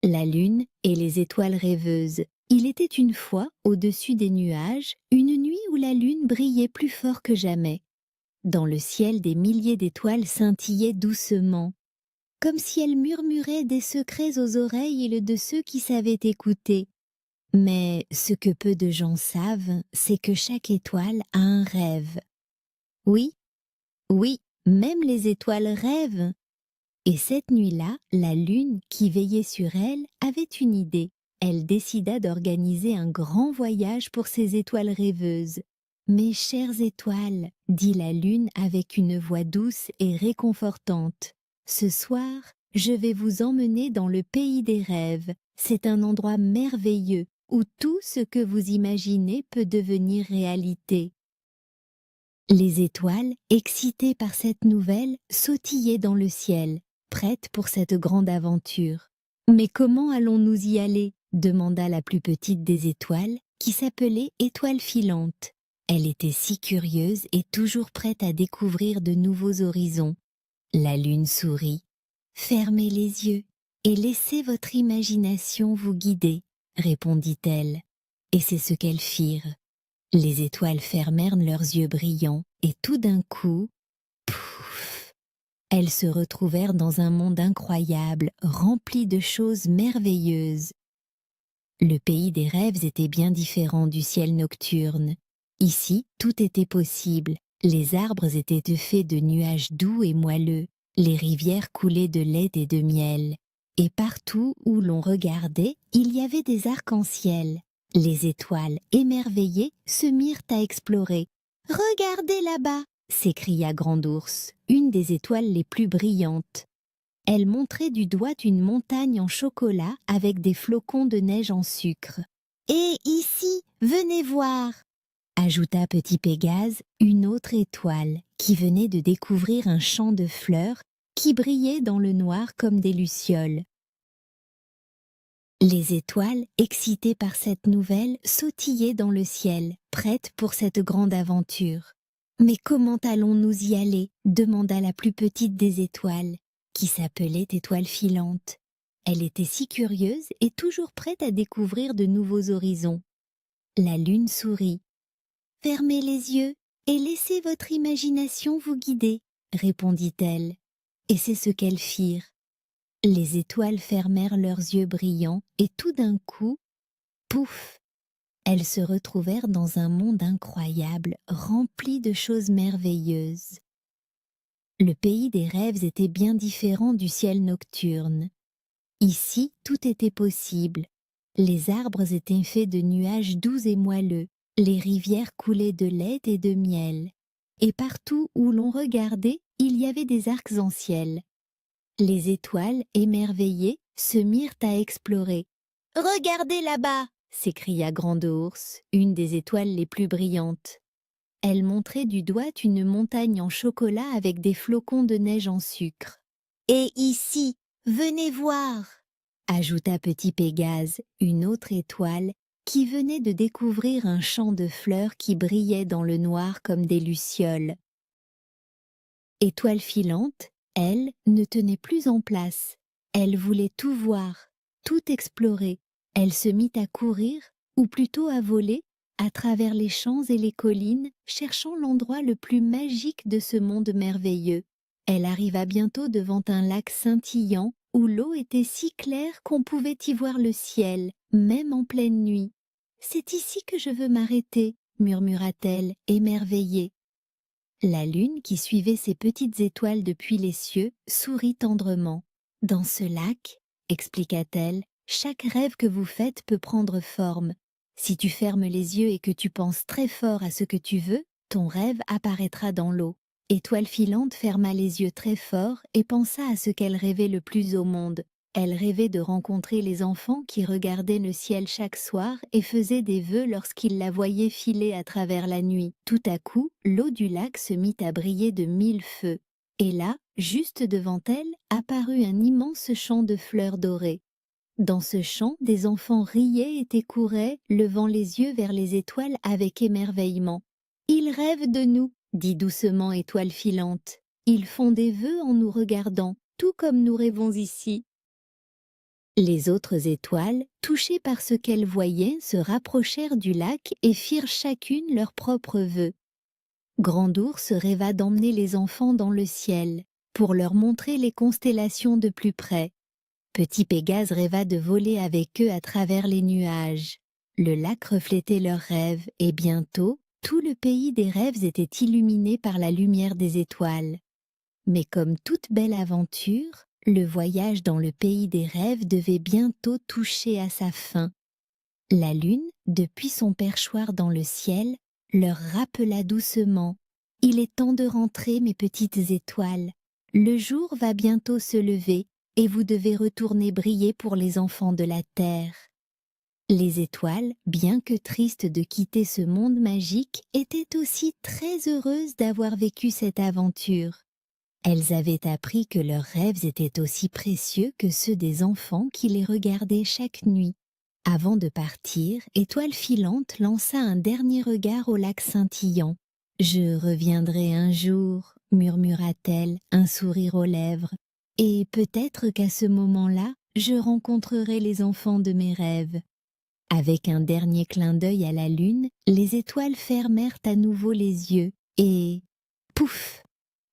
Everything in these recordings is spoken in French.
La lune et les étoiles rêveuses. Il était une fois, au-dessus des nuages, une nuit où la lune brillait plus fort que jamais. Dans le ciel, des milliers d'étoiles scintillaient doucement, comme si elles murmuraient des secrets aux oreilles de ceux qui savaient écouter. Mais ce que peu de gens savent, c'est que chaque étoile a un rêve. Oui, oui, même les étoiles rêvent. Et cette nuit-là, la lune, qui veillait sur elle, avait une idée. Elle décida d'organiser un grand voyage pour ses étoiles rêveuses. Mes chères étoiles, dit la lune avec une voix douce et réconfortante. Ce soir, je vais vous emmener dans le pays des rêves. C'est un endroit merveilleux où tout ce que vous imaginez peut devenir réalité. Les étoiles, excitées par cette nouvelle, sautillaient dans le ciel, prêtes pour cette grande aventure. Mais comment allons-nous y aller? Demanda la plus petite des étoiles, qui s'appelait Étoile filante. Elle était si curieuse et toujours prête à découvrir de nouveaux horizons. La lune sourit. Fermez les yeux et laissez votre imagination vous guider, répondit-elle. Et c'est ce qu'elles firent. Les étoiles fermèrent leurs yeux brillants et tout d'un coup, pouf, elles se retrouvèrent dans un monde incroyable, rempli de choses merveilleuses. Le pays des rêves était bien différent du ciel nocturne. Ici, tout était possible. Les arbres étaient faits de nuages doux et moelleux. Les rivières coulaient de lait et de miel. Et partout où l'on regardait, il y avait des arcs-en-ciel. Les étoiles, émerveillées, se mirent à explorer. « Regardez là-bas !» s'écria Grand-Ours, une des étoiles les plus brillantes. Elle montrait du doigt une montagne en chocolat avec des flocons de neige en sucre. « Et ici, venez voir !» ajouta Petit Pégase, une autre étoile, qui venait de découvrir un champ de fleurs qui brillait dans le noir comme des lucioles. Les étoiles, excitées par cette nouvelle, sautillaient dans le ciel, prêtes pour cette grande aventure. « Mais comment allons-nous y aller ?» demanda la plus petite des étoiles, qui s'appelait Étoile filante. Elle était si curieuse et toujours prête à découvrir de nouveaux horizons. La lune sourit. « Fermez les yeux et laissez votre imagination vous guider, répondit-elle. Et c'est ce qu'elles firent. Les étoiles fermèrent leurs yeux brillants et tout d'un coup, pouf, elles se retrouvèrent dans un monde incroyable, rempli de choses merveilleuses. Le pays des rêves était bien différent du ciel nocturne. Ici, tout était possible. Les arbres étaient faits de nuages doux et moelleux, les rivières coulaient de lait et de miel, et partout où l'on regardait, il y avait des arcs-en-ciel. Les étoiles, émerveillées, se mirent à explorer. « Regardez là-bas !» s'écria Grand-Ours, une des étoiles les plus brillantes. Elle montrait du doigt une montagne en chocolat avec des flocons de neige en sucre. « Et ici, venez voir !» ajouta Petit Pégase, une autre étoile, qui venait de découvrir un champ de fleurs qui brillait dans le noir comme des lucioles. Étoile filante, elle, ne tenait plus en place. Elle voulait tout voir, tout explorer. Elle se mit à courir, ou plutôt à voler, à travers les champs et les collines, cherchant l'endroit le plus magique de ce monde merveilleux. Elle arriva bientôt devant un lac scintillant, où l'eau était si claire qu'on pouvait y voir le ciel, même en pleine nuit. « C'est ici que je veux m'arrêter, » murmura-t-elle, émerveillée. La lune, qui suivait ses petites étoiles depuis les cieux, sourit tendrement. « Dans ce lac, expliqua-t-elle, chaque rêve que vous faites peut prendre forme. Si tu fermes les yeux et que tu penses très fort à ce que tu veux, ton rêve apparaîtra dans l'eau. » Étoile filante ferma les yeux très fort et pensa à ce qu'elle rêvait le plus au monde. Elle rêvait de rencontrer les enfants qui regardaient le ciel chaque soir et faisaient des vœux lorsqu'ils la voyaient filer à travers la nuit. Tout à coup, l'eau du lac se mit à briller de 1000 feux. Et là, juste devant elle, apparut un immense champ de fleurs dorées. Dans ce champ, des enfants riaient et couraient, levant les yeux vers les étoiles avec émerveillement. « Ils rêvent de nous !» dit doucement Étoile filante. « Ils font des vœux en nous regardant, tout comme nous rêvons ici. » Les autres étoiles, touchées par ce qu'elles voyaient, se rapprochèrent du lac et firent chacune leur propre vœu. Grand Ours rêva d'emmener les enfants dans le ciel, pour leur montrer les constellations de plus près. Petit Pégase rêva de voler avec eux à travers les nuages. Le lac reflétait leurs rêves, et bientôt, tout le pays des rêves était illuminé par la lumière des étoiles. Mais comme toute belle aventure, le voyage dans le pays des rêves devait bientôt toucher à sa fin. La lune, depuis son perchoir dans le ciel, leur rappela doucement « Il est temps de rentrer, mes petites étoiles. Le jour va bientôt se lever et vous devez retourner briller pour les enfants de la terre. » Les étoiles, bien que tristes de quitter ce monde magique, étaient aussi très heureuses d'avoir vécu cette aventure. Elles avaient appris que leurs rêves étaient aussi précieux que ceux des enfants qui les regardaient chaque nuit. Avant de partir, Étoile filante lança un dernier regard au lac scintillant. « Je reviendrai un jour, » murmura-t-elle, un sourire aux lèvres. « Et peut-être qu'à ce moment-là, je rencontrerai les enfants de mes rêves. » Avec un dernier clin d'œil à la lune, les étoiles fermèrent à nouveau les yeux et... pouf!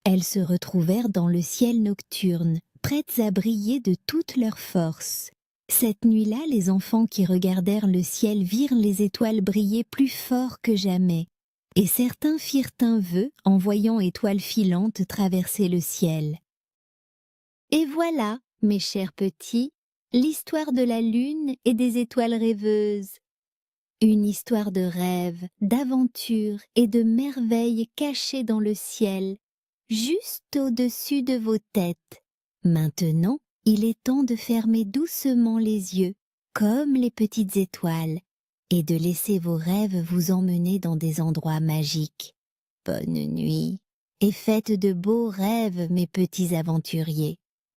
Elles se retrouvèrent dans le ciel nocturne, prêtes à briller de toute leur force. Cette nuit-là, les enfants qui regardèrent le ciel virent les étoiles briller plus fort que jamais. Et certains firent un vœu en voyant Étoile filante traverser le ciel. Et voilà, mes chers petits, l'histoire de la lune et des étoiles rêveuses. Une histoire de rêve, d'aventure et de merveilles cachées dans le ciel, juste au-dessus de vos têtes. Maintenant, il est temps de fermer doucement les yeux, comme les petites étoiles, et de laisser vos rêves vous emmener dans des endroits magiques. Bonne nuit, et faites de beaux rêves, mes petits aventuriers.